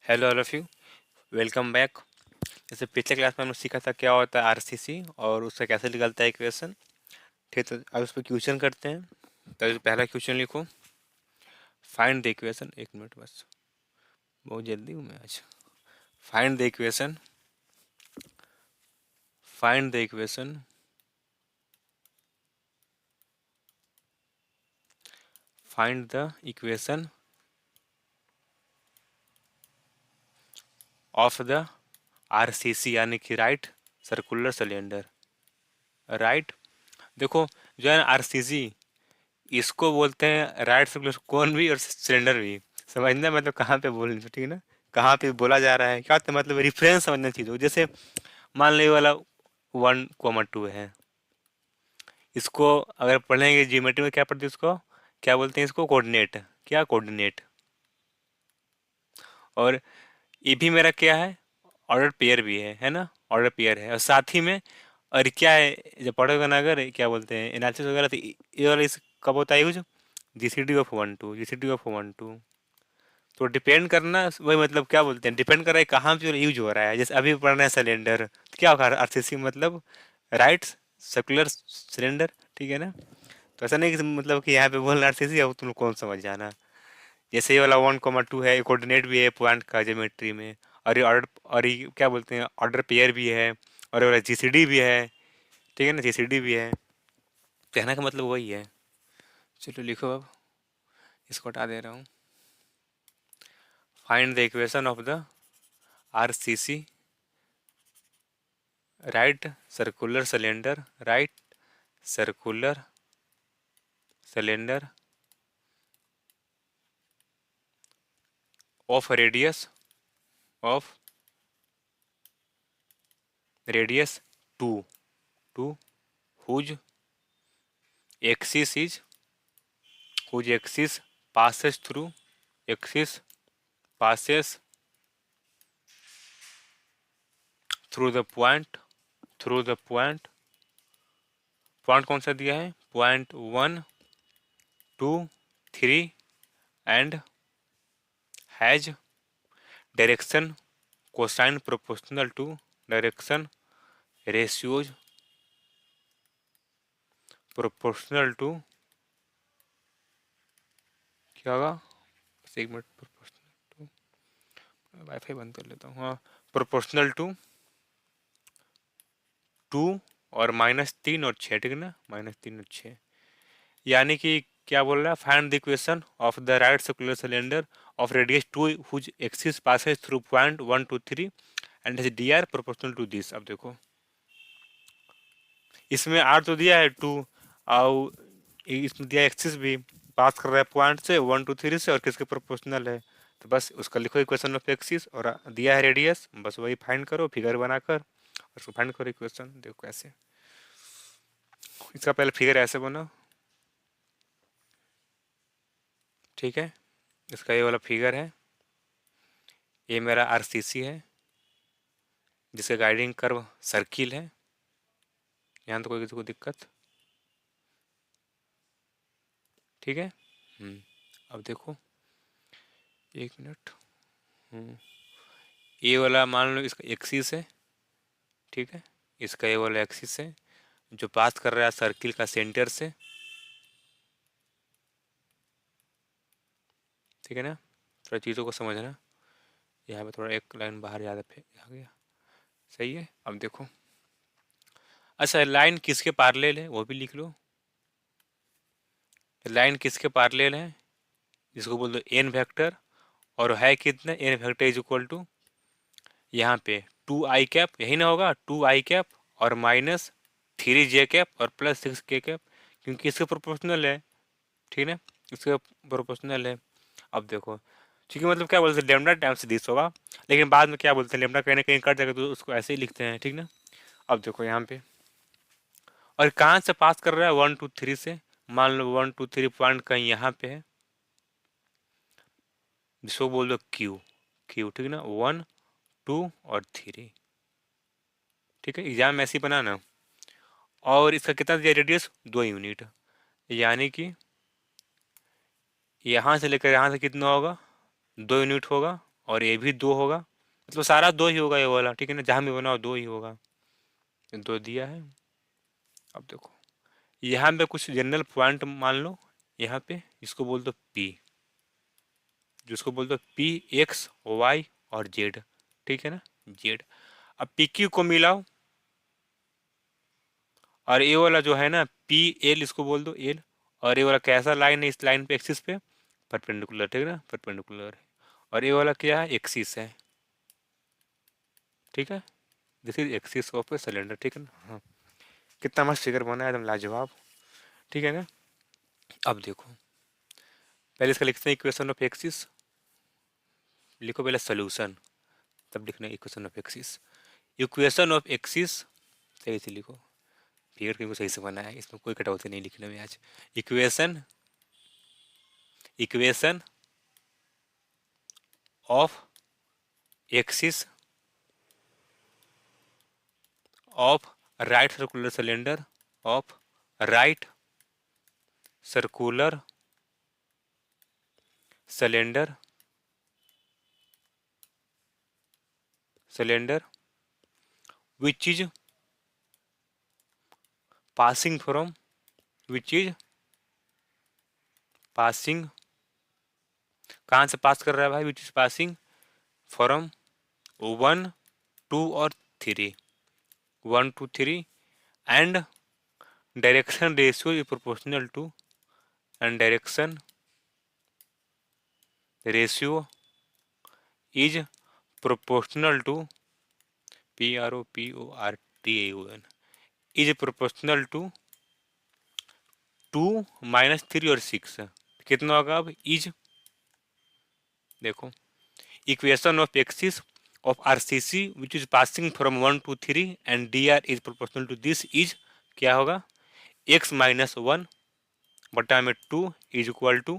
Hello all of you, welcome back. जैसे पिछले class में हमने सीखा था क्या होता है आरसीसी और उसका कैसे निकलता है इक्वेशन। ठीक है, तो अब उस पर क्वेश्चन करते हैं। तो पहला क्वेश्चन लिखो, फाइंड द इक्वेशन। एक मिनट बस, बहुत जल्दी हूँ मैं आज। Find the equation, find the equation find the equation of the RCC यानी कि राइट सर्कुलर सिलेंडर। राइट, देखो जो है आरसीसी, इसको बोलते हैं राइट सर्कुलर कोन भी और सिलेंडर भी। समझना मतलब कहाँ पे बोलना, ठीक है ना, कहाँ पे बोला जा रहा है क्या, तो मतलब रेफरेंस समझना चीज़। जैसे मान लो ये वाला 1,2 है, इसको अगर पढ़ेंगे ज्योमेट्री में क्या पढ़ते हैं, इसको क्या बोलते हैं, इसको कोऑर्डिनेट। क्या कोऑर्डिनेट। और ये भी मेरा क्या है, ऑर्डर पेयर भी है ना, ऑर्डर पेयर है। और साथ ही में और क्या है, जब पढ़ोगे ना अगर क्या बोलते हैं एनालिसिस वगैरह, तो ये वाला इस कब होता है use, GCD of 1 2, GCD of 1 2। तो डिपेंड करना वही, मतलब क्या बोलते हैं, डिपेंड कर रहा है कहाँ पे यूज हो रहा है। जैसे अभी पढ़ना है सिलेंडर, तो क्या होगा आरसीसी मतलब राइट सर्कुलर सिलेंडर, ठीक है ना। तो ऐसा नहीं कि मतलब कि यहाँ पे बोलना आरसीसी, अब तुम कौन समझ जाना। जैसे ये वाला 1,2 है, कोऑर्डिनेट भी है पॉइंट का ज्योमेट्री में। और ये ऑर्डर, और ये क्या बोलते हैं ऑर्डर पेयर भी है। और ये वाला जीसीडी भी है, ठीक है ना, जीसीडी भी है। कहने का मतलब वही है। चलो लिखो अब, इसको हटा दे रहा हूँ। Find the equation of the RCC right circular cylinder, right circular cylinder of radius 2 whose axis is, whose axis passes through, axis passes through the point, through the point. Point कौन सा दिया है, point 1 2 3 and has direction cosine proportional to direction ratios proportional to, क्या होगा, बस एक minute, proportional to, wifi बंद कर लेता हूँ। हाँ, प्रोपोर्शनल टू 2 और -3 और 6, ठीक है ना, -3 और 6। यानी कि क्या बोल रहा है, find the equation of the right circular cylinder of radius 2 whose axis passes through point 1 2 3 and D R proportional to this. अब देखो इसमें आर तो दिया है 2, और इसमें दिया एक्सिस भी पास कर रहा है पॉइंट से 1 2 3 से, और किसके प्रोपोर्शनल है। तो बस उसका लिखो इक्वेशन ऑफ एक्सिस, और दिया है रेडियस, बस वही फाइंड करो फिगर बनाकर, और उसको फाइंड करो इक्वेशन। देखो कैसे, इसका पहले फिगर ऐसे बना, ठीक है। इसका ये वाला फिगर है, ये मेरा आरसीसी है जिसका गाइडिंग कर्व सर्किल है। यहाँ तो कोई किसी को दिक्कत, ठीक है। अब देखो, एक मिनट। हम्म, ये वाला मान लो इसका एक्सिस है, ठीक है। इसका ये वाला एक्सिस है जो पास कर रहा है सर्किल का सेंटर से, ठीक है ना। थोड़ा चीज़ों को समझना, यहाँ पे थोड़ा एक लाइन बाहर ज़्यादा आ गया, सही है। अब देखो, अच्छा लाइन किसके पैरेलल है वो भी लिख लो। लाइन किसके पैरेलल है, जिसको बोल दो एन वेक्टर, और है कितना, N vector is equal to यहाँ पे 2 i कैप, यही ना होगा 2 i कैप, और -3 j कैप और +6 k कैप, क्योंकि इसके प्रोपोर्शनल है, ठीक है ना, इसके प्रोपोर्शनल है। अब देखो, ठीक है, मतलब क्या बोलते हैं लेमडा टाइम्स दिस होगा, लेकिन बाद में क्या बोलते हैं लेमडा कहीं ना कहीं कट जाएगा, तो उसको ऐसे ही लिखते हैं, ठीक ना। अब देखो यहाँ पे, और कहाँ से पास कर रहा है 1 2 3 से, मान लो 1 2 3 पॉइंट कहीं यहाँ पे है, जिसको बोल दो क्यू, क्यू, ठीक है ना, 1 2 और 3, ठीक है। एग्जाम में ऐसे ही बनाना। और इसका कितना दिया रेडियस, 2 यूनिट, यानी कि यहाँ से लेकर यहाँ से कितना होगा, 2 यूनिट होगा। और ये भी 2 होगा, मतलब सारा 2 ही होगा ये वाला, ठीक है ना, जहाँ भी बनाओ 2 ही होगा। 2 दिया है। अब देखो यहाँ पे कुछ जनरल पॉइंट मान लो, यहाँ पे इसको बोल दो पी, जिसको बोल दो पी एक्स वाई और जेड, ठीक है ना, जेड। अब पी क्यू को मिलाओ, और ये वाला जो है ना पी एल, इसको बोल दो एल। और ये वाला कैसा लाइन है, इस लाइन पे एक्सिस पे परपेंडिकुलर, ठीक है ना, परपेंडिकुलर है। और ये वाला क्या है, एक्सिस है, ठीक है, this is axis of a cylinder, ठीक है ना। हाँ, कितना मस्त फिगर बना है, एकदम लाजवाब, ठीक है ना। अब देखो पहले इसका लिखते हैं इक्वेशन ऑफ एक्सिस, लिखो पहले सोल्यूशन, तब लिखना equation of axis. Equation of axis सही से लिखो, फिगर क्योंकि सही से बना है, इसमें कोई कटौती नहीं लिखने में आज। Equation, equation of axis of right circular cylinder, of right circular cylinder, cylinder which is passing from, which is passing, कहाँ से पास कर रहा है भाई, which is passing from 1 2 और 3, 1 2 3, and direction ratio is proportional to, and direction ratio is proportional to, P R O P O R T A U N, is proportional to 2 -3 और 6, कितना होगा अब, इज देखो equation of axis of RCC which is passing from 1 to 3 and dr is proportional to this is क्या होगा, x minus 1 बटा में 2 is equal to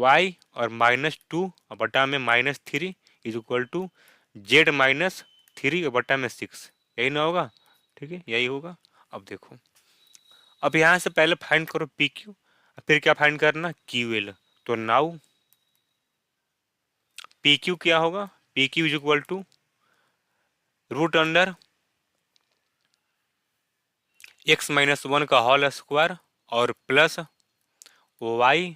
y और माइनस 2 बटा में minus 3 is equal to z minus 3 बटा में 6, यही ना होगा, ठीक है, यही होगा। अब देखो अब यहाँ से पहले फाइंड करो पी क्यू, फिर क्या फाइंड करना, क्यू एल। तो नाउ पी क्यू क्या होगा, P Q is equal to root under X minus 1 का होल स्क्वायर और प्लस वाई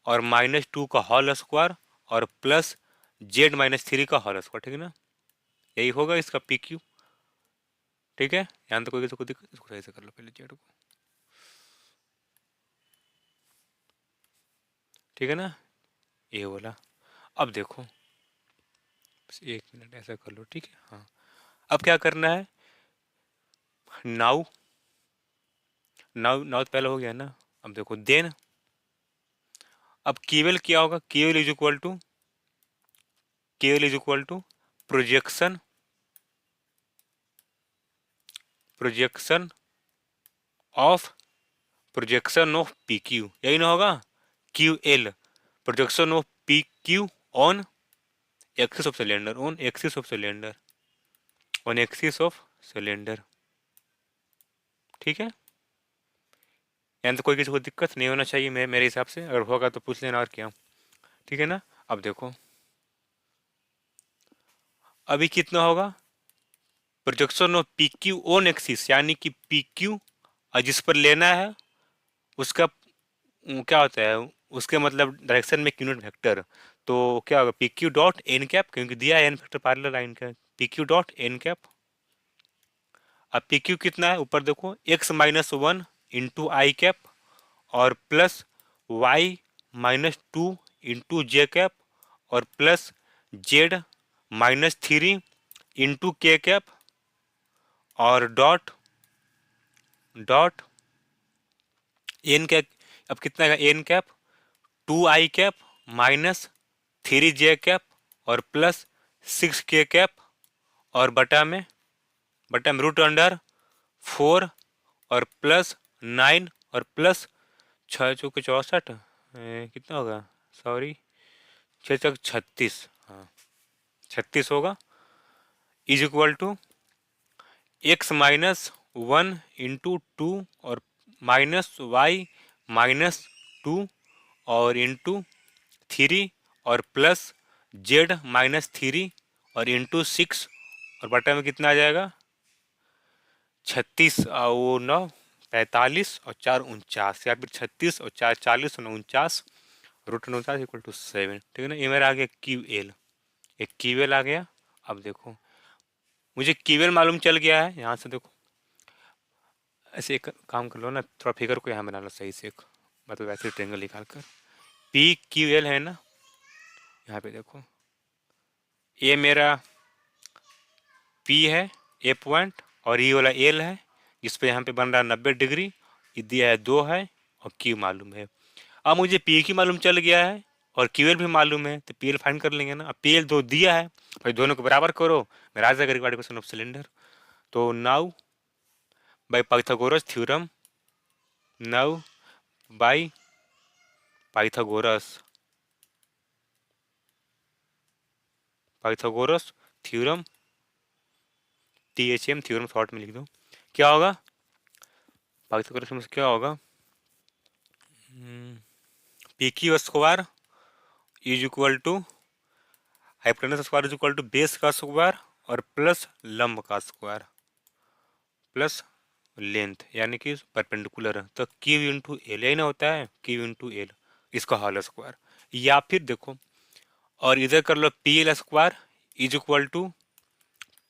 और माइनस 2 का होल स्क्वायर और प्लस जेड माइनस 3 का होल स्क्वायर, ठीक है ना, यही होगा इसका पी क्यू, ठीक है। यहाँ तो कोई किसी को दिक्कत, इसको सही से कर लो पहले जेड को, ठीक है ना, ये बोला। अब देखो बस 1 मिनट ऐसा कर लो, ठीक है, हाँ। अब क्या करना है, नाउ, नाउ नाउ तो पहले हो गया ना। अब देखो देन, अब केवल क्या होगा, Q L is equal to, Q L is equal to projection, projection of, projection of P Q, यही ना होगा, Q L, projection of P Q on axis of cylinder, on axis of cylinder, on axis of cylinder, ठीक है। यानी तो कोई किसी को दिक्कत नहीं होना चाहिए मेरे हिसाब से, अगर होगा तो पूछ लेना और क्या, ठीक है ना। अब देखो अभी कितना होगा, projection of P Q on axis, यानी कि पी क्यू जिस पर लेना है उसका क्या होता है, उसके मतलब डायरेक्शन में यूनिट वेक्टर, तो क्या होगा P Q dot N cap, क्योंकि दिया है एन वेक्टर पैरेलल लाइन का, P Q dot N cap. अब पी क्यू कितना है, ऊपर देखो X minus 1 into I cap और plus Y minus 2 into J cap और plus Z minus 3 into K cap और डॉट, डॉट एन कैप। अब कितना है N cap, 2 I cap minus 3 J cap और प्लस 6 के कैप और बटा में रूट अंडर 4 और प्लस 9 और प्लस 6 चौके 64, कितना होगा, सॉरी 6 चौक 36, हाँ 36 होगा, is equal to X minus 1 into 2 और माइनस वाई माइनस 2 और इंटू 3 और प्लस जेड -3 और इंटू 6 और बटा में कितना आ जाएगा 36 और 9 45 और 4 49 या फिर 36 और 4 40 और 9 49 √49 इक्वल टू 7। ठीक है ना। ये मेरा आ गया क्यू एल, एक क्यू एल आ गया। अब देखो मुझे क्यू एल मालूम चल गया है। यहाँ से देखो ऐसे एक काम कर लो ना, थोड़ा फिगर को यहाँ बना लो सही से, एक मतलब ऐसे ट्रेंगल निकाल कर पी क्यू एल है ना। यहाँ पे देखो ये मेरा पी है ए पॉइंट और ये वाला एल है जिस पे यहाँ पे बन रहा है 90 डिग्री। ये दिया है 2 है और क्यू मालूम है। अब मुझे पी क्यू मालूम चल गया है और क्यू एल भी मालूम है, तो पी एल फाइंड कर लेंगे ना। अब पी एल 2 दिया है, भाई दोनों को बराबर करो, मेरा आ जाएगा रिक्वायर्ड इक्वेशन ऑफ सिलेंडर। तो now by Pythagoras theorem, now by Pythagoras Pythagoras theorem, THM theorem short में लिख दो। क्या होगा पाइथागोरस में क्या होगा, P Q square is equal to hypotenuse square is equal to base का स्क्वायर और प्लस लंब का स्क्वायर प्लस लेंथ यानी कि परपेंडिकुलर है। तो क्यू इंटू एल यही ना होता है, क्यू इंटू एल, इसका होल स्क्वायर। या फिर देखो और इधर कर लो P L square is equal to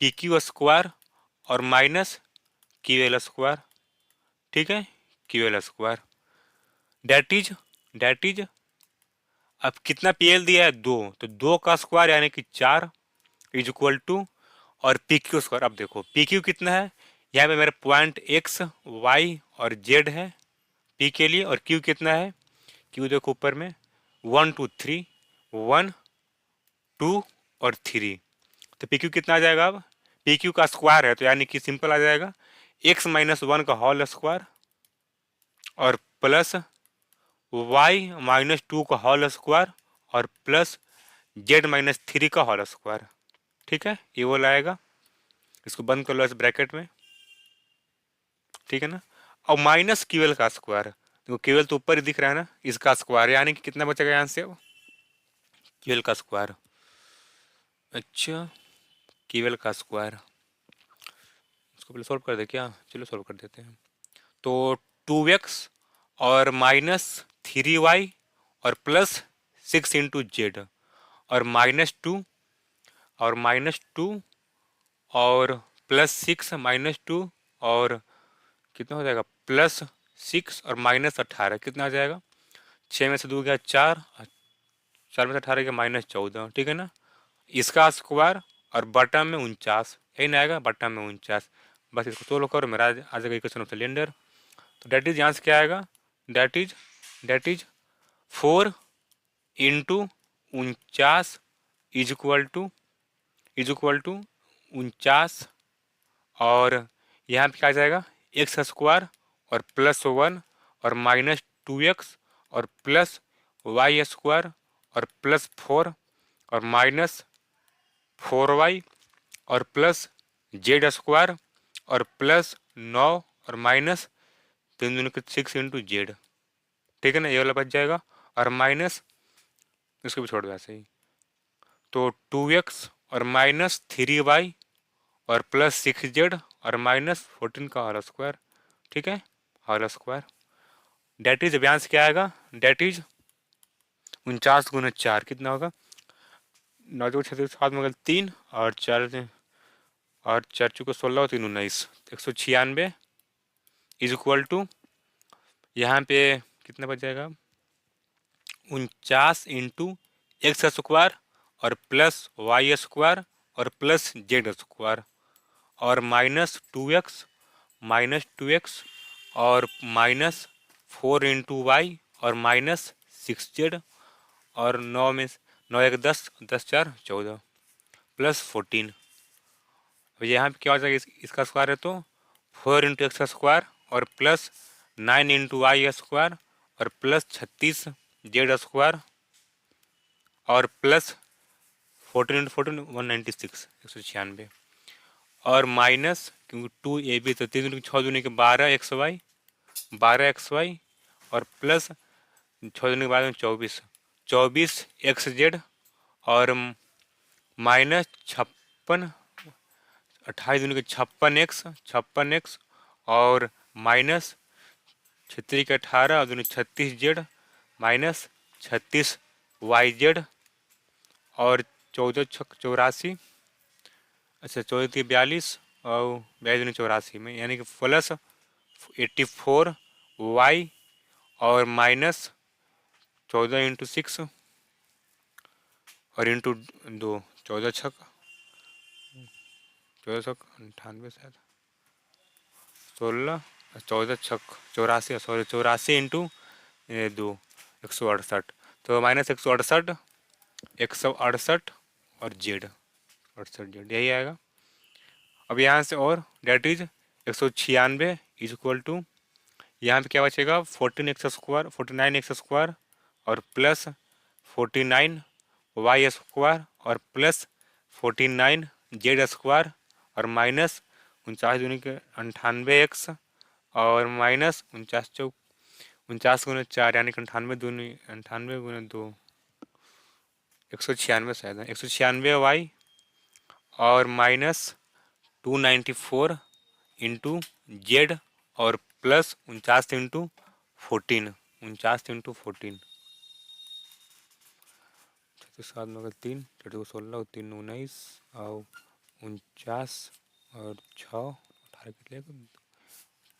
P Q square और माइनस क्यू एल स्क्वायर। ठीक है, Q L square that is अब कितना पी एल दिया है 2, तो 2 का स्क्वायर यानी कि 4 इज इक्वल टू और पी क्यू स्क्वायर। अब देखो पी क्यू कितना है, यहाँ पे मेरा पॉइंट एक्स वाई और जेड है पी के लिए, और क्यू कितना है, क्यू देखो ऊपर में 1 2 3 1 2 और 3। तो पी क्यू कितना आ जाएगा, अब पी क्यू का स्क्वायर है तो यानी कि सिंपल आ जाएगा x-1 का होल स्क्वायर और प्लस y-2 का होल स्क्वायर और प्लस z-3 का होल स्क्वायर। ठीक है, ये वो लाएगा, इसको बंद कर लो इस ब्रैकेट में। ठीक है ना। और माइनस क्यूएल का स्क्वायर, देखो क्यूएल तो ऊपर ही दिख रहा है ना, इसका स्क्वायर यानी कि कितना बचेगा यहाँ से अब क्यूएल का स्क्वायर। अच्छा क्यूएल का स्क्वायर इसको पहले सॉल्व कर दे क्या, चलो सॉल्व कर देते हैं। तो 2x और -3y और प्लस 6 इंटू जेड और -2 और -2 और +6 -2 और कितना हो जाएगा +6 और -18 कितना आ जाएगा, 6 में से 2 गया 4 और 4 में से 18 गया -14। ठीक है ना। इसका स्क्वायर और बटा में 49 यही ना आएगा, बटा में 49। बस इसको सोल्व करो, मेरा आ जाएगा इक्वेशन ऑफ सिलेंडर। तो डेट इज यहाँ से क्या आएगा, that is 4 into 49 is equal to 49 और यहाँ पे क्या आ जाएगा एक्स स्क्वायर और +1 और -2x और प्लस वाई स्क्वायर और +4 और -4y और प्लस जेड स्क्वायर और +9 और माइनस 3 इंटू जेड। ठीक है ना, ये वाला बच जाएगा और माइनस इसको भी छोड़ दो ऐसे ही। तो 2x और -3y और +6z और -14 का होल स्क्वायर। ठीक है, होल स्क्वायर डेट इज अभियांश क्या आएगा, डेट इज 49 गुना 4 कितना होगा 9 2 36 7 में 3 और 4 चुके 16 और 3 19 196 इज इक्वल टू यहाँ पे कितना बच जाएगा 49 इंटू एक्स स्क्वायर और प्लस वाई स्क्वायर और प्लस जेड स्क्वायर और -2x और -4 इंटू वाई और -6z और 9 में 9 1 10 10 4 14 +14। अब यहाँ पे क्या हो जाएगा इसका स्क्वायर है तो 4 इंटू एक्स स्क्वायर और +9 इंटू वाई स्क्वायर और +36 जेड स्क्वायर और +14 इंटू 14 196 196 और माइनस क्योंकि 2ab तो 3 दूनी 6 दूनी के 12 एक्स वाई और प्लस 6 दूनी के बाद में 24 24 एक्स जेड और -56, 28 दूनी के 56x और -36 के 18 और दूनी 36z -36 YZ और 14 6 84। अच्छा 14 3 42 और 42 दूनी 84 में, यानी कि +84 Y और -14 × 6 और इंटू 2, 14 6 14 6 98 शायद, 16, 14 6 84, सॉरी 84 × 2 168, तो -168 और जेड 68Z यही आएगा। अब यहाँ से और that is 196 is equal to, यहाँ पे क्या बचेगा 14x² 49x² और प्लस 49y² और प्लस 49z² और माइनस 49 दूनी के 98x और माइनस 49 × 4 यानी कि 98 × 2 196 शायद है, 196y और -294 × Z और प्लस 49 × 14 7 में 3 को 16 और 3 19 और 49 और 6 18 कितने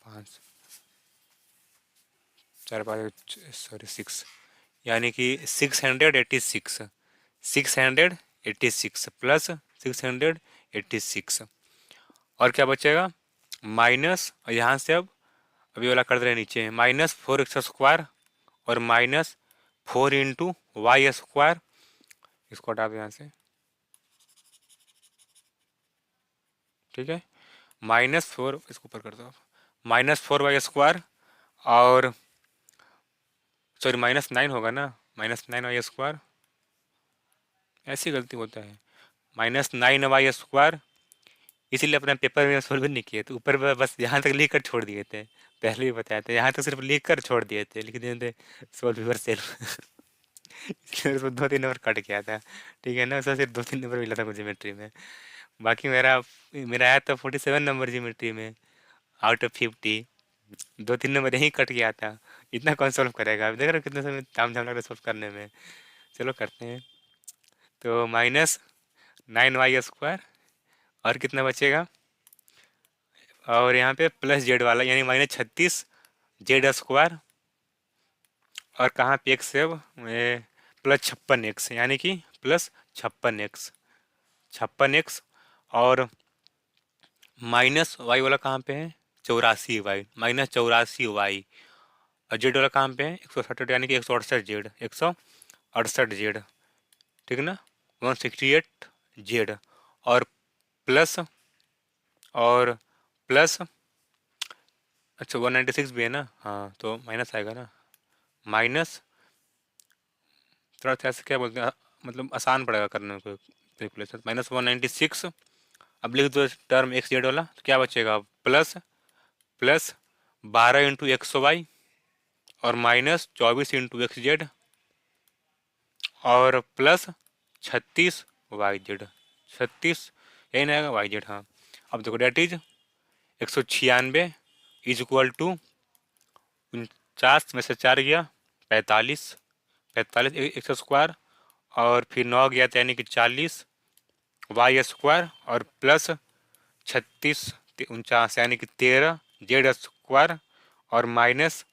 5 4 5 सॉरी 6, यानी कि 686 प्लस 686 और क्या बचेगा माइनस, और यहाँ से अब अभी वाला कर दे रहे नीचे -4x² और -4 × y², इसको हटा दो यहाँ से, ठीक है। -4 इसको ऊपर कर दो, -4y² और सॉरी -9 होगा ना, -9y², ऐसी गलती होता है, -9y², इसीलिए अपने पेपर में सोल्व नहीं किए थे, ऊपर बस यहाँ तक लिख कर छोड़ दिए थे, पहले भी बताया था, यहाँ तक सिर्फ लिख कर छोड़ दिए थे, लिख दिए थे सोल्व पेपर सेल्फ इसलिए उसमें 2 3 नंबर कट गया था, ठीक है ना, उसमें सिर्फ 2 3 नंबर मिला था मुझे ज्योमेट्री में, बाकी मेरा मेरा आया था 47 नंबर ज्योमेट्री में आउट ऑफ 50, 2 3 नंबर यहीं कट गया था, इतना कौन सॉल्व करेगा, अब देख रहे हो कितने समय ताम झाम लग रहा है सॉल्व करने में। चलो करते हैं, तो -9y² और कितना बचेगा, और यहाँ पे प्लस जेड वाला यानी -36 Z², और कहाँ पे एक्स है अब +56x यानी कि +56x और माइनस वाई वाला कहाँ पे है 84y -84y और जेड वाला कहाँ पे है 168 यानी कि 168Z 168Z, ठीक ना 168Z और प्लस और प्लस अच्छा 196 भी है ना, हाँ तो माइनस आएगा ना, माइनस थोड़ा सा ऐसे क्या बोलते हैं मतलब आसान पड़ेगा करने में कैलकुलेशन, -196, अब लिख दो टर्म XZ वाला, तो क्या बचेगा प्लस 12 × XY और -24 × XZ और प्लस 36 YZ, 36 यही ना आएगा YZ, हाँ। अब देखो that is 196 is equal to 49 में से 4 गया 45, 45 x² और फिर 9 गया था यानी कि 40 y² और प्लस 36 49 यानी कि 13 Z² और माइनस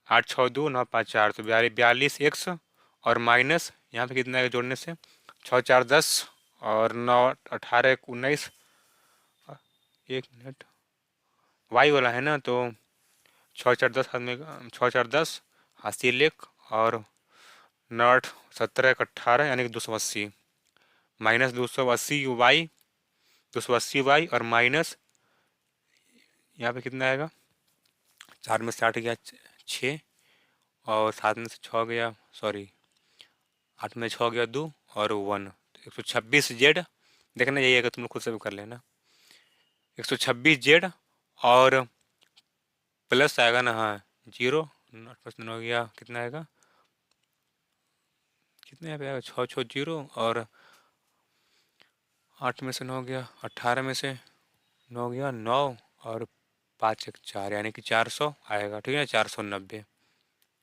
8 6 2 9 5 4 तो 42 x और माइनस यहाँ पे कितना है जोड़ने से 6 4 10 और 9 18 1 19, एक मिनट वाई वाला है ना, तो 6 4 10 हाथ में 6 4 10 हासिल 1 और 9 17 1 18 यानी कि 280 -280y 280y और माइनस यहाँ पे कितना आएगा 4 में से 8 गया 6 और 7 में से 6 गया सॉरी 8 में 6 गया 2 और 1, 126Z, देखना यही है तुम लोग खुद से भी कर लेना, 126Z और प्लस आएगा ना, हाँ 0 9 हो गया कितना आएगा कितने यहाँ पे आएगा, 6 6 0, और 8 में से 9 गया, 18 में से 9 गया, 9, और 5 1 4, यानी कि 400 आएगा। ठीक है ना, 490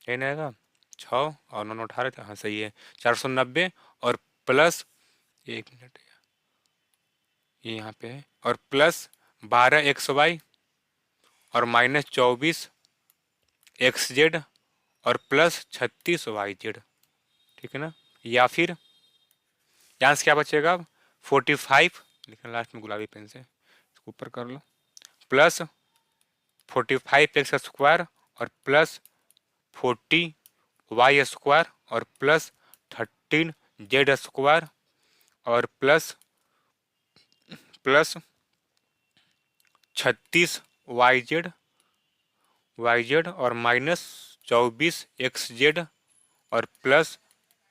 नहीं आएगा। 6 और 9 9 18, हाँ सही है, 490, और प्लस, 1 मिनट, ये यहाँ पे है, और प्लस 12 XY, और -24 XZ, और प्लस 36 YZ। ठीक है ना, या फिर यहाँ से क्या बचेगा अब, 45, लिखना लास्ट में गुलाबी पेन से, इसको ऊपर कर लो, प्लस 45 X² और प्लस 40 Y² और प्लस 13 Z² और प्लस प्लस 36 YZ और -24 XZ और प्लस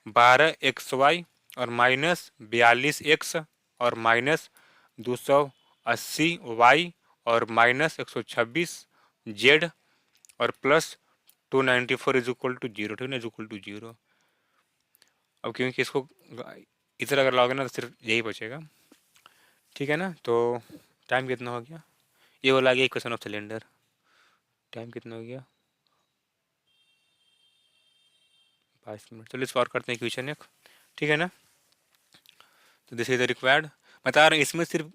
12 XY और -42 X और -280 Y और -126 Z और प्लस 294 इज इक्वल टू 0। ठीक है ना, इज इक्वल टू 0। अब क्योंकि इसको इधर अगर लाओगे ना तो सिर्फ यही बचेगा। ठीक है ना, तो टाइम कितना हो गया, ये वाला आ गया इक्वेशन ऑफ सिलेंडर। टाइम कितना हो गया, 22 मिनट। चलो इसको और करते हैं इक्वेशन एक। ठीक है ना, तो दिस इज द रिक्वायर्ड। बता रहे हैं इसमें सिर्फ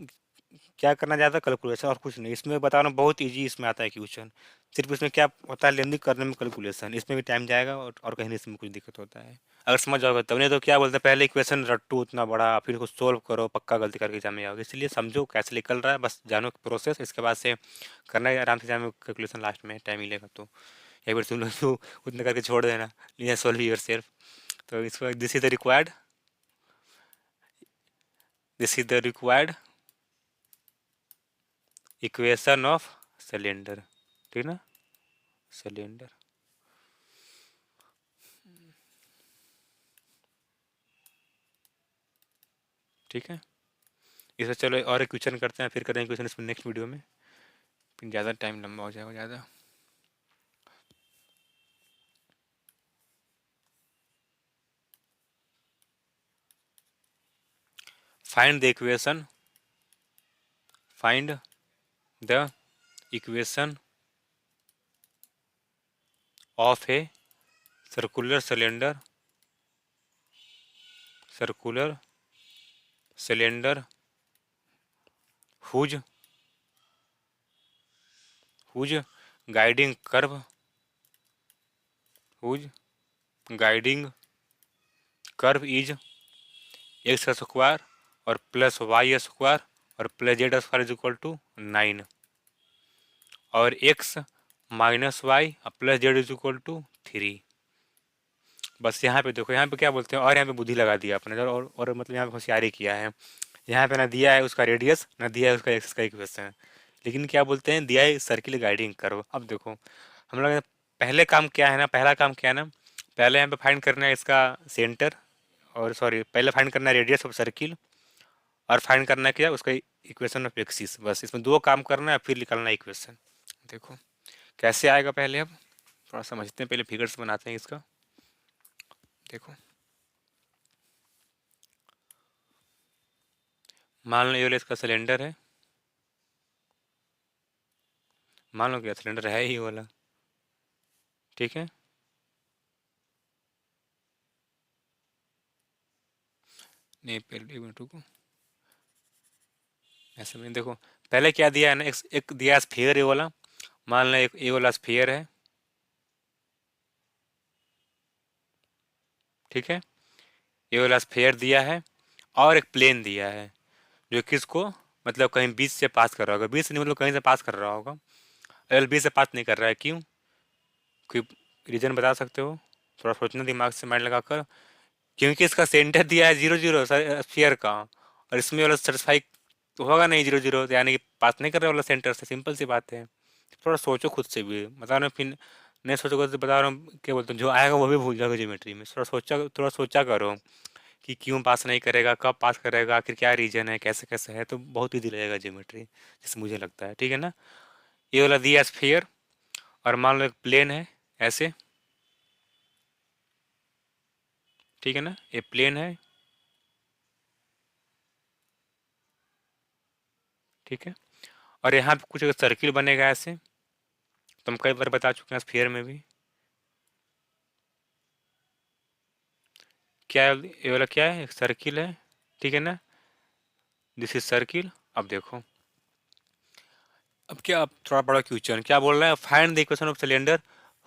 क्या करना ज़्यादा कैलकुलेशन और कुछ नहीं, इसमें बता रहा हूँ बहुत इजी इसमें आता है क्वेश्चन। सिर्फ इसमें क्या होता है, लेंदी करने में कैलकुलेशन, इसमें भी टाइम जाएगा और कहीं नहीं इसमें कुछ दिक्कत होता है। अगर समझ जाओगे तब, नहीं तो क्या बोलते हैं, पहले इक्वेशन रट्टू उतना बड़ा, फिर उसको सोल्व करो, पक्का गलती करके एग्जाम में आओगे। इसलिए समझो कैसे निकल रहा है, बस जानो प्रोसेस, इसके बाद से करना है आराम से एग्जाम में कैलकुलेशन, लास्ट में टाइम मिलेगा तो एक बार सुन लो तो उतना करके छोड़ देना, लिया सोल्व योर सेल्फ। तो इसको this is the required equation of cylinder. ठीक ना, सिलेंडर। ठीक है, इसमें चलो और एक क्वेश्चन करते हैं, फिर करेंगे क्वेश्चन इसमें नेक्स्ट वीडियो में, फिर ज़्यादा टाइम लंबा हो जाएगा ज़्यादा। Find the equation, find the equation of a circular cylinder, circular cylinder whose whose guiding curve, whose guiding curve is X² और प्लस Y² और plus Z² is equal to 9, और X minus Y plus Z is equal to 3। बस यहाँ पे देखो, यहाँ पे क्या बोलते हैं, और यहाँ पे बुद्धि लगा दिया आपने, और मतलब यहाँ पे होशियारी किया है। यहाँ पे ना दिया है उसका रेडियस, ना दिया है उसका एक्स का इक्वेशन, लेकिन क्या बोलते हैं, दिया है सर्किल गाइडिंग कर्व। अब देखो हम लोग ने पहले काम क्या है ना, पहला काम क्या है ना, पहले यहाँ पे फाइंड करना है इसका सेंटर, और सॉरी पहले फाइंड करना है रेडियस ऑफ सर्किल, और फाइंड करना है क्या, उसका इक्वेशन ऑफ एक्सिस। बस इसमें दो काम करना है, फिर निकालना है इक्वेशन। देखो कैसे आएगा, पहले अब थोड़ा समझते हैं, पहले फिगर्स बनाते हैं इसका। देखो मान लो ये वाला इसका सिलेंडर है, मान लो क्या सिलेंडर है ही ये वाला। ठीक है, नहीं पहले एक मिनट रुको, ऐसे में देखो पहले क्या दिया है ना, एक दिया है स्फीयर ये वाला, मान लो एक ये वाला स्फीयर है। ठीक है, ये वाला स्फीयर दिया है, और एक प्लेन दिया है जो किसको, मतलब कहीं बीच से पास कर रहा होगा, बीच से नहीं मतलब कहीं से पास कर रहा होगा। अगर बीच से पास नहीं कर रहा है, क्यों, कोई रीजन बता सकते हो, थोड़ा सोचना दिमाग से माइंड लगाकर। क्योंकि इसका सेंटर दिया है 0 0 स्फीयर का, और इसमें वाला सेटिस्फाई होगा नहीं 0 0, यानी कि पास नहीं कर रहे वाला सेंटर से, सिंपल सी बात है। थोड़ा सोचो खुद से भी, बता रहा हूँ, फिर नहीं सोचोगे तो बता रहा हूँ, क्या बोलते हैं, जो आएगा वो भी भूल जाओगे ज्योमेट्री में। थोड़ा सोचा करो कि क्यों पास नहीं करेगा, कब पास करेगा, आखिर क्या रीजन है, कैसे कैसे है, तो बहुत ईजी लगेगा ज्योमेट्री, जैसे मुझे लगता है। ठीक है ना, ये वाला दिया स्फीयर, और मान लो एक प्लेन है ऐसे, ठीक है ना, ये प्लेन है, ठीक है। और यहाँ पे कुछ सर्किल बनेगा ऐसे, तो हम कई बार बता चुके हैं स्फीयर में भी। क्या है ये वाला, क्या है, एक सर्किल है, ठीक है ना, दिस इज सर्किल। अब देखो, अब क्या, अब थोड़ा बड़ा क्वेश्चन क्या बोल रहा है, find the equation of cylinder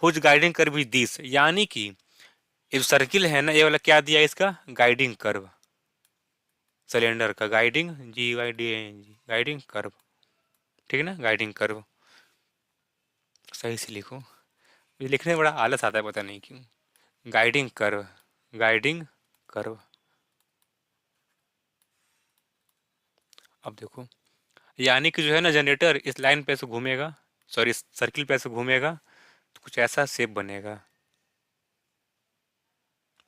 whose guiding curve is this, यानी कि ये जो सर्किल है ना, ये वाला क्या दिया है, इसका गाइडिंग कर्व, सिलेंडर का guiding, G Y D N G, guiding curve, ठीक है ना, गाइडिंग कर्व। सही से लिखो, ये लिखने में बड़ा आलस आता है, पता नहीं क्यों। Guiding curve, guiding curve. अब देखो, यानी कि जो है ना, जनरेटर इस लाइन पे से घूमेगा, सॉरी इस सर्किल पे से घूमेगा, तो कुछ ऐसा शेप बनेगा,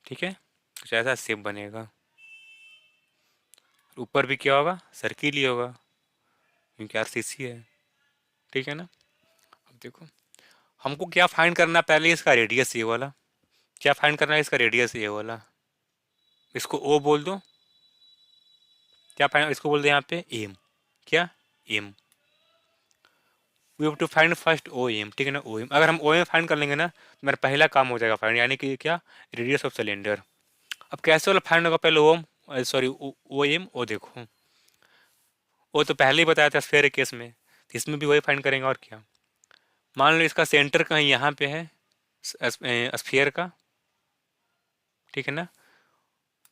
ठीक है, कुछ ऐसा शेप बनेगा। ऊपर भी क्या होगा, सर्किल ही होगा, क्योंकि आरसीसी है, ठीक है ना। अब देखो, हमको क्या फाइंड करना है, पहले इसका रेडियस ये वाला, क्या फाइंड करना है, इसका रेडियस ये वाला, इसको ओ बोल दो, क्या फाइंड, इसको बोल दो यहाँ पे एम, क्या, M. We have to find first O M, ठीक है ना, ओ एम। अगर हम ओ एम फाइंड कर लेंगे ना, तो मेरा पहला काम हो जाएगा फाइंड, यानी कि क्या, रेडियस ऑफ सिलेंडर। अब कैसे वाला फाइंड होगा, पहले ओम, सॉरी ओ एम, ओ देखो, वो तो पहले ही बताया था स्फेयर के केस में, तो इसमें भी वही फाइंड करेंगे, और क्या। मान लो इसका सेंटर कहीं यहाँ पे है, स्फीयर का, ठीक है ना,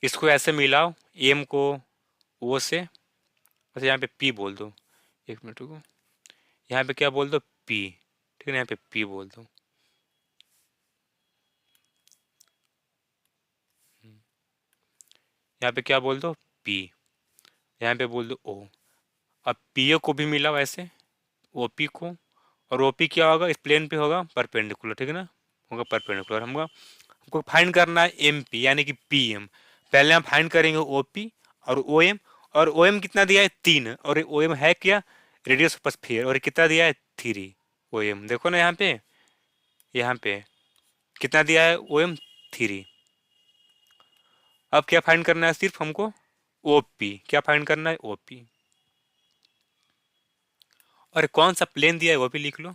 इसको ऐसे मिलाओ, एम को ओ से, अच्छा यहाँ पे पी बोल दो, एक मिनट को, यहाँ पे क्या बोल दो, पी, ठीक है ना, यहाँ पे पी बोल दो। यहाँ पे क्या बोल दो, पी, यहाँ पे बोल दो ओ। अब पी ओ को भी मिलाओ ऐसे, ओ पी को, और ओ पी क्या होगा, इस प्लेन पे होगा परपेंडिकुलर, ठीक है ना, होगा परपेंडिकुलर। हमको हमको फाइंड करना है एम पी, यानी कि पी एम। पहले हम फाइंड करेंगे ओ पी और ओ एम, और ओ एम कितना दिया है, 3, और ओ एम है क्या, रेडियस ऑफ स्फीयर, और कितना दिया है, 3। ओ एम देखो ना, यहाँ पे कितना दिया है, ओ एम 3। अब क्या फाइंड करना है, सिर्फ हमको ओ पी, क्या फाइंड करना है, ओ पी। और कौन सा प्लेन दिया है वो भी लिख लो,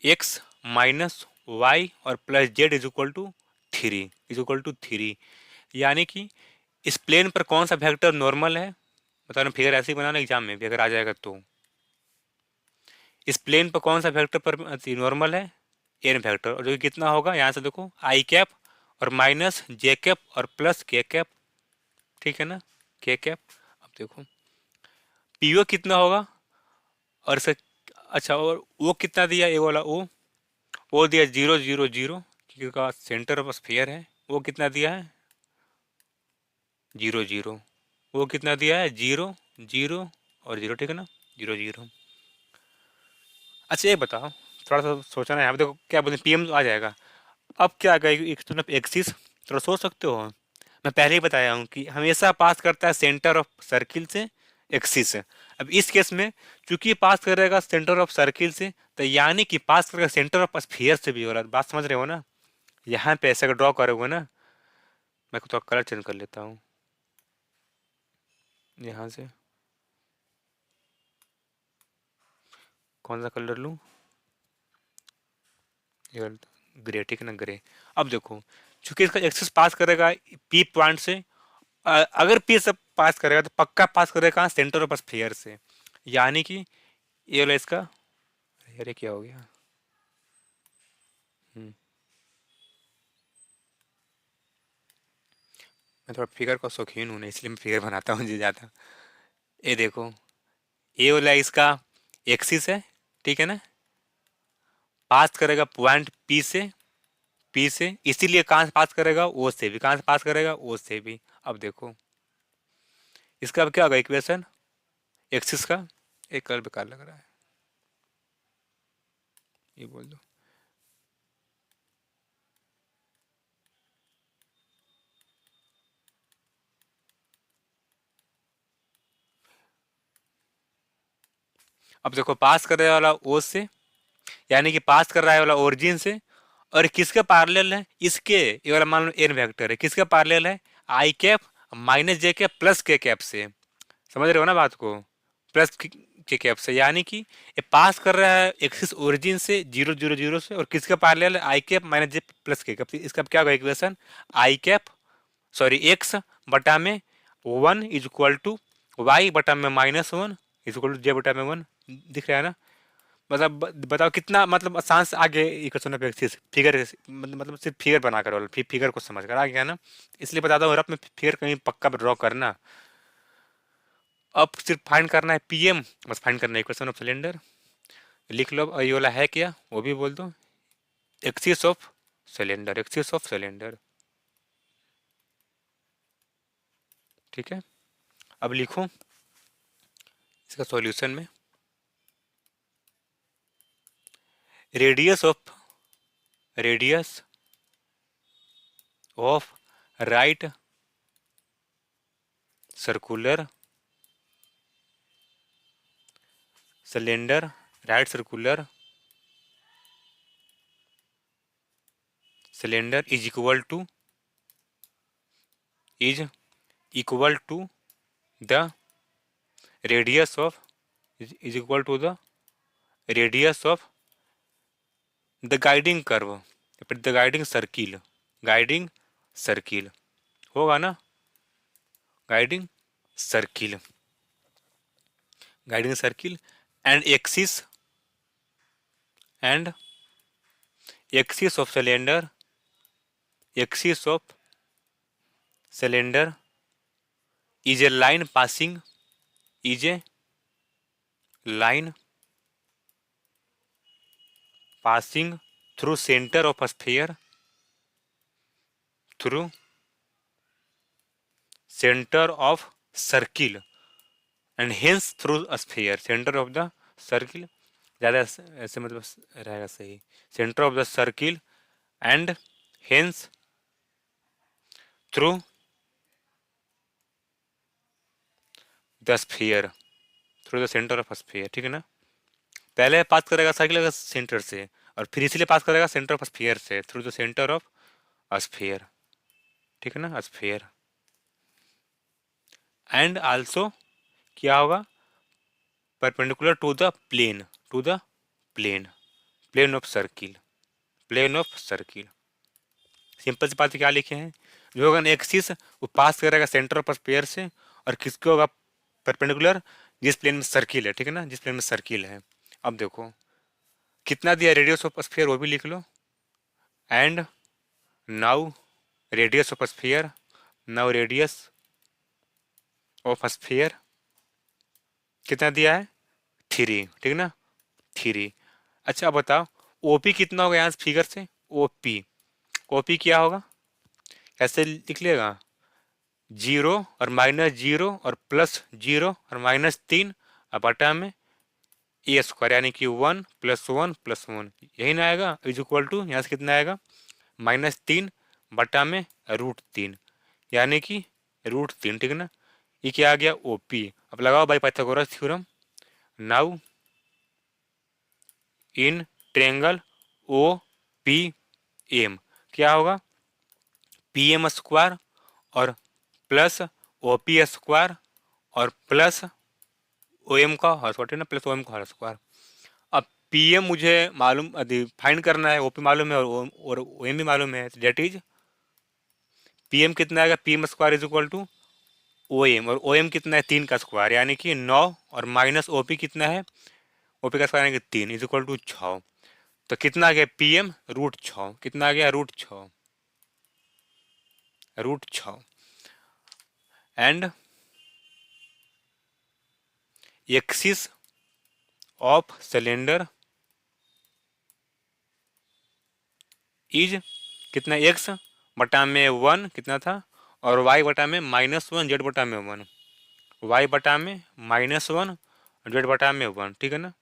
एक्स माइनस वाई और plus Z is equal to 3, is equal to 3, यानी कि इस प्लेन पर कौन सा वेक्टर नॉर्मल है, बता रहा हूँ, फिगर ऐसे ही बनाना एग्जाम में भी अगर आ जाएगा तो। इस प्लेन पर कौन सा वेक्टर पर नॉर्मल है, एन वेक्टर, और जो कि कितना होगा, यहाँ से देखो आई कैप और माइनस जे कैप और प्लस के कैप, ठीक है ना, के कैप। अब देखो पीओ कितना होगा, और इसका, अच्छा, और वो कितना दिया, ये वाला वो दिया 0 0 0, क्योंकि का सेंटर ऑफ स्फीयर है, वो कितना दिया है, 0 0। वो कितना दिया है, 0 0 और 0, ठीक है ना, 0 0। अच्छा ये बताओ, थोड़ा सा सोचना है यहाँ पे, देखो क्या बोलते हैं, पीएम आ जाएगा। अब क्या आ गया, एक्सटर्नल एक्सिस, थोड़ा सोच सकते हो। मैं पहले ही बताया हूँ कि हमेशा पास करता है सेंटर ऑफ सर्किल से एक्सिस से। अब इस केस में चूंकि पास करेगा सेंटर ऑफ सर्किल से, तो यानी कि पास करेगा सेंटर ऑफ स्फीयर से भी हो रहा है, बात समझ रहे हो ना। यहाँ पे ऐसे ड्रॉ करोगे ना, मैं थोड़ा कलर चेंज कर लेता हूँ, यहाँ से कौन सा कलर लूँ, ये ग्रे, ठीक है ना, ग्रे। अब देखो, चूंकि इसका एक्सिस पास करेगा पी पॉइंट से, अगर पी से पास करेगा तो पक्का पास करेगा सेंटर ऑफ स्फीयर से, यानी कि ये वाला इसका, अरे क्या हो गया, मैं थोड़ा फिगर का शौकीन हूँ ना, इसलिए मैं फिगर बनाता हूँ जी ज़्यादा। ये देखो, ये वाला इसका एक्सिस है, ठीक है ना, पास करेगा पॉइंट पी से, इसीलिए कहाँ से पास करेगा, ओ से भी, कहाँ से पास करेगा, ओ से भी। अब देखो इसका अब क्या होगा इक्वेशन, एक्सिस का, एक कलर बेकार लग रहा है, ये बोल दो। अब देखो पास कर रहे वाला ओ से, यानी कि पास कर रहा है वाला ओरिजिन से, और किसके पैरेलल है, इसके, ये वाला मान लो एन वेक्टर है, किसके पैरेलल है, आई cap minus J cap plus K cap से। समझ रहे हो ना बात को, प्लस के कैप से, यानी कि ये पास कर रहा है एक्सिस ओरिजिन से 0 0 0 से, और किसके पैरेलल है, आई कैप माइनस जे प्लस के कैप से। इसका क्या होगा इक्वेशन, आई कैप सॉरी एक्स बटा में 1 इज इक्वल टू वाई बटा में -1 इज इक्वल टू जे बटा में 1। दिख रहा है ना, मतलब बताओ कितना मतलब आसान से आगे इक्वेशन ऑफ एक्सिस फिगर, मतलब सिर्फ फिगर बनाकर और फिगर को समझ कर आ गया ना। इसलिए बताता हूँ रफ में फिगर कहीं पक्का ड्रॉ करना। अब सिर्फ फाइंड करना है पीएम, बस फाइंड करना है इक्वेशन ऑफ सिलेंडर। लिख लो, और ये वाला है क्या वो भी बोल दो, axis of cylinder, axis of cylinder. ठीक है, अब लिखो इसका सॉल्यूशन में, radius of, radius of right circular cylinder, right circular cylinder is equal to the radius of, is equal to the radius of the guiding curve, फिर the guiding circle, guiding circle होगा ना, guiding circle, guiding circle and axis, and axis of cylinder, axis of cylinder is a line passing, is a line passing through center of a sphere, through center of circle, and hence through a sphere, center of the circle, ज़्यादा ऐसे मतलब रहेगा सही, center of the circle and hence through the sphere, through the center of a sphere। ठीक है ना, पहले पास करेगा सर्किल का सेंटर से, और फिर इसलिए पास करेगा सेंटर ऑफ स्फीयर से, through the centre of sphere. ठीक है ना, स्फीयर एंड आल्सो क्या होगा, perpendicular to the plane, to the plane, plane of circle, plane of circle. Simple सी बात क्या लिखे हैं, जो होगा एक्सिस वो पास करेगा सेंटर ऑफ स्फीयर से, और किसके होगा परपेंडिकुलर, जिस प्लेन में सर्किल है। ठीक है ना, जिस प्लेन में सर्किल है। अब देखो कितना दिया, रेडियस ऑफ स्फीयर वो भी लिख लो, and now radius of sphere, now radius of sphere कितना दिया है, 3। ठीक ना, 3। अच्छा अब बताओ ओपी कितना होगा यहाँ फिगर से, ओपी, ओपी क्या होगा, कैसे लिख लेगा, 0 और -0 और +0 और -3 अब बटा में ए स्क्वायर, यानी कि 1 + 1 + 1, यही ना आएगा, इज इक्वल टू यहाँ से कितना आएगा, -3 बटा में √3, यानी कि √3। ठीक है ना, ये क्या आ गया, ओपी। अब लगाओ भाई Pythagoras theorem, now in triangle O P M क्या होगा, पी एम स्क्वायर और प्लस ओ पी स्क्वायर और प्लस ओ एम का होल स्क्वायर ना, प्लस ओ एम का होल स्क्वायर। अब पी एम मुझे मालूम फाइंड करना है, ओ पी मालूम है और ओ एम भी मालूम है, डेट इज पी एम कितना आएगा, P M square is equal to O M, और ओ एम कितना है, 3 का स्क्वायर, यानी कि 9 और माइनस ओ पी कितना है, ओ पी का स्क्वायर यानी कि 3 इज इक्वल टू 6। तो कितना आ गया पी एम √6, कितना आ गया √6, √6 and axis of cylinder is कितना, एक्स बटा में 1 कितना था, और वाई बटा में -1, जेड बटा में 1, वाई बटा में -1, जेड बटा में 1। ठीक है ना,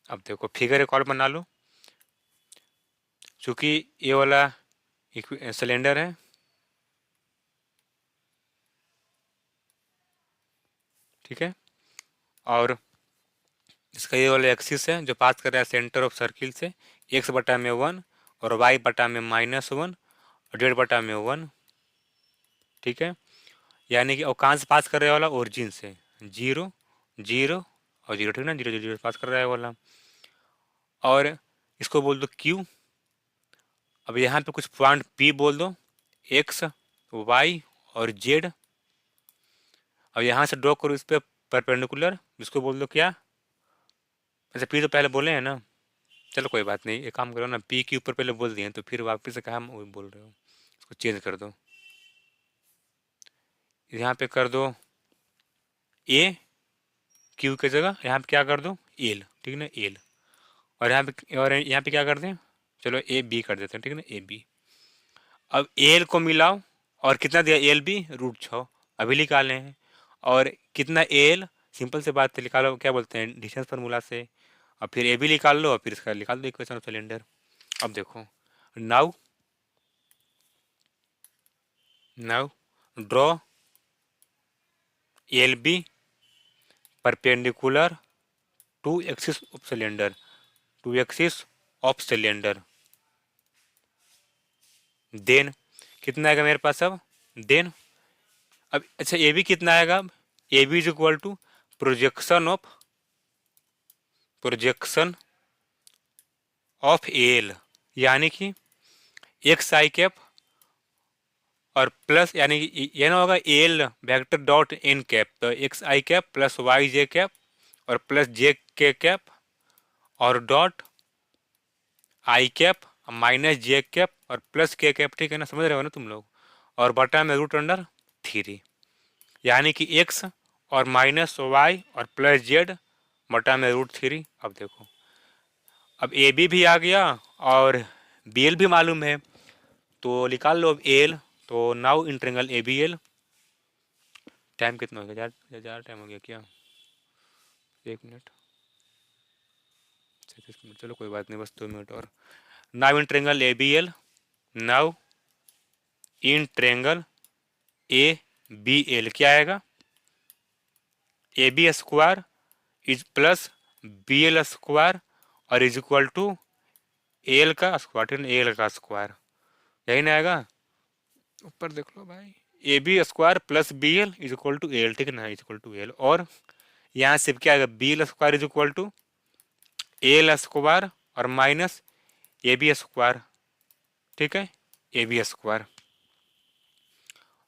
अब देखो फिगर एक और बना लो, चूंकि ये वाला सिलेंडर है, ठीक है, और इसका ये वाला एक्सिस है जो पास कर रहा है सेंटर ऑफ सर्किल से, एक्स बटा में 1 और वाई बटा में -1 और जेड बटा में 1। ठीक है, यानी कि और कहाँ से पास कर रहे वाला, ओरिजिन से, 0 0 और 0, ठीक ना, 0 0 0 पास कर रहा है वाला। और इसको बोल दो क्यू। अब यहाँ पे कुछ पॉइंट पी बोल दो, एक्स वाई और जेड। अब यहाँ से ड्रॉ करो इस पर परपेंडिकुलर, जिसको बोल दो क्या, अच्छा पी तो पहले बोले हैं ना, चलो कोई बात नहीं, एक काम करो ना, पी के ऊपर पहले बोल दिए तो फिर वापस से कहा हम वही बोल रहे हो, इसको चेंज कर दो, यहाँ पे कर दो ए, क्यू की जगह यहाँ पे क्या कर दो एल, ठीक ना, एल। और यहाँ पे क्या कर दें, चलो ए बी कर देते हैं, ठीक है ना, ए बी। अब एल को मिलाओ, और कितना दिया एल बी, √6 अभी निकाले हैं। और कितना एल, सिंपल से बात है, निकालो, क्या बोलते हैं डिस्टेंस फार्मूला से। और फिर ए बी निकाल लो, और फिर इसका निकाल दो इक्वेशन ऑफ सिलेंडर। अब देखो, now now draw L B perpendicular to axis of cylinder, to axis of cylinder. Then कितना आएगा मेरे पास अब, देन अब अच्छा ए बी कितना आएगा, अब A B is equal to projection of L, यानी कि एक्स आई कैप और प्लस, यानी कि ये ना होगा L vector dot N cap, तो X I cap plus Y J cap और प्लस जे के कैप और dot I cap minus J cap और प्लस के कैप, ठीक है ना, समझ रहे हो ना तुम लोग। और बटा में √3, यानी कि एक्स और माइनस वाई और प्लस जेड बटा में √3। अब देखो, अब ए बी भी आ गया और बी एल भी मालूम है, तो निकाल लो अब एल। तो now in triangle A B L, time कितना हो गया, ज़्यादा टाइम हो गया क्या, 1 मिनट 37 मिनट, चलो कोई बात नहीं, बस 2 मिनट और। Now in triangle A B L, now in triangle A B L क्या आएगा, A B square is plus B L square और इज इक्वल टू एल का स्क्वायर, ठीक है, एल का स्क्वायर, यही ना आएगा, ऊपर देख लो भाई, A B square plus B L is equal to L, ठीक है ना, इज इक्वल टू एल। और यहाँ से क्या आएगा, B L square is equal to L square और माइनस ए बी स्क्वायर, ठीक है, ए बी स्क्वायर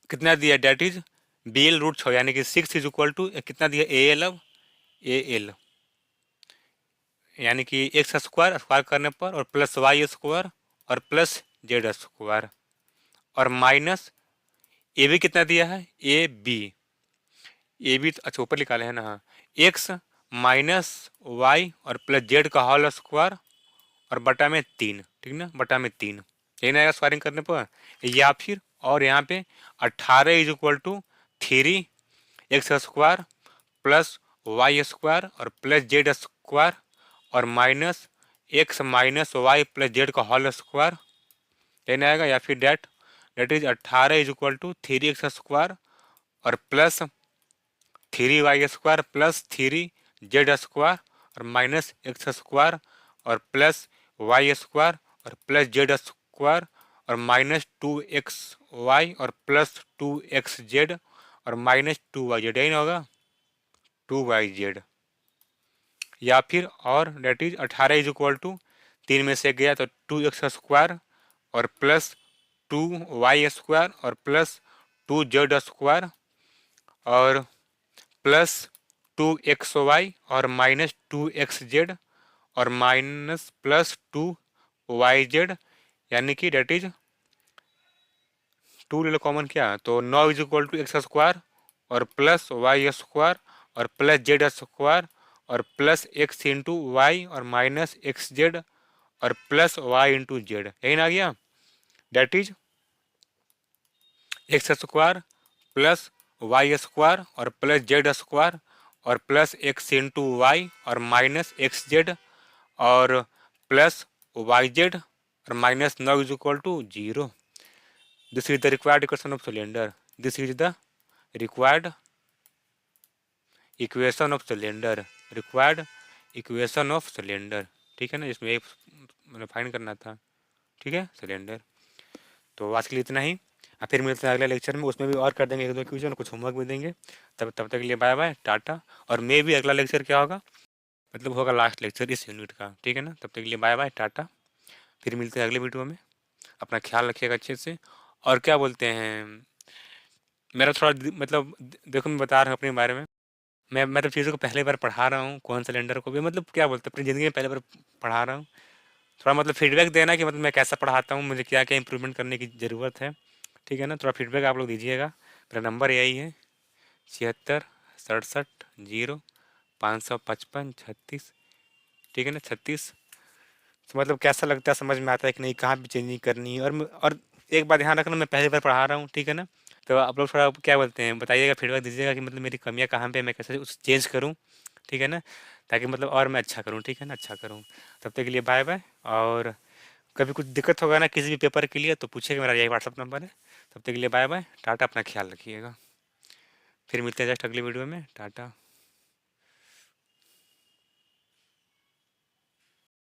कितना दिया, डेट इज बी एल √6, यानी कि 6 इज इक्वल टू कितना दिया, ए एल, अब ए एल, यानी कि एक्स स्क्वायर स्क्वायर करने पर और प्लस वाई स्क्वायर और प्लस जेड स्क्वायर और माइनस ए बी कितना दिया है, ए बी अच्छा ऊपर निकाले हैं ना, हाँ, एक्स माइनस वाई और प्लस जेड का होल स्क्वायर और बटा में 3, ठीक ना, बटा में 3, यही ना आएगा स्क्वायरिंग करने पर। या फिर और यहाँ पे 18 is equal to 3 X square plus Y square और प्लस जेड स्क्वायर और minus X minus Y plus Z का होल स्क्वायर, यही आएगा। या फिर that is 18 is equal to 3 X square और plus 3 Y square plus 3 Z square और minus X square और प्लस वाई स्क्वायर और प्लस जेड स्क्वायर और माइनस 2 एक्स वाई और प्लस 2 एक्स जेड और माइनस 2 वाई जेड, यही ना होगा, 2 वाई जेड। या फिर और that is 18 is equal to 3 में से गया तो 2 एक्स स्क्वायर और प्लस 2 वाई स्क्वायर और प्लस 2 जेड स्क्वायर और प्लस 2 एक्स वाई और माइनस 2 एक्स जेड और माइनस प्लस 2 वाई जेड, यानी कि डेट इज 2 ले लो कॉमन, क्या तो 9 is equal to X square और प्लस वाई स्क्वायर और प्लस जेड स्क्वायर और प्लस एक्स इंटू वाई और माइनस एक्स जेड और प्लस वाई इंटू जेड, यही ना आ गया, that is X square plus Y square और प्लस जेड स्क्वायर और प्लस एक्स इंटू वाई और माइनस एक्स जेड और प्लस वाई जेड और minus 9 is equal to 0। This is the required equation of cylinder, this is the required equation of cylinder, required equation of cylinder, ठीक है ना, इसमें एक मैंने find करना था, ठीक है, सिलेंडर। तो आज के लिए इतना ही। फिर मिलते हैं अगले लेक्चर में, उसमें भी और कर देंगे एक दो क्वेश्चन, कुछ होमवर्क भी देंगे। तब तब तक के लिए बाय बाय, टाटा। और मे भी अगला लेक्चर क्या होगा, मतलब होगा लास्ट लेक्चर इस यूनिट का, ठीक है ना। तब तक के लिए बाय बाय, टाटा। फिर मिलते हैं अगले वीडियो में। अपना ख्याल रखिएगा अच्छे से। और क्या बोलते हैं, मेरा थोड़ा मतलब देखो मैं बता रहा हूँ अपने बारे में। मैं मतलब चीज़ों को पहली बार पढ़ा रहा हूँ, कौन सिलेंडर को भी मतलब क्या बोलते हैं अपनी ज़िंदगी में पहली बार पढ़ा रहा हूँ। थोड़ा मतलब फीडबैक देना कि मतलब मैं कैसा पढ़ाता हूँ, मुझे क्या क्या इंप्रूवमेंट करने की ज़रूरत है, ठीक है ना। थोड़ा फीडबैक आप लोग दीजिएगा। मेरा नंबर यही है, 76 67 0 555 36, ठीक है ना, 36। तो मतलब कैसा लगता है, समझ में आता है कि नहीं, कहाँ पे चेंजिंग करनी है। और एक बात ध्यान रखना, मैं पहली बार पढ़ा रहा हूँ, ठीक है ना। तो आप लोग थोड़ा क्या बोलते हैं बताइएगा, फीडबैक दीजिएगा कि मतलब मेरी कमियाँ कहाँ पे है, मैं कैसे उस चेंज करूँ, ठीक है ना। ताकि मतलब और मैं अच्छा करूँ, ठीक है ना, अच्छा करूँ। तब तक के लिए बाय बाय। और कभी कुछ दिक्कत होगा ना किसी भी पेपर के लिए तो पूछिएगा, मेरा यही व्हाट्सअप नंबर है। तब तक के लिए बाय बाय, टाटा। अपना ख्याल रखिएगा। फिर मिलते हैं जस्ट अगली वीडियो में, टाटा।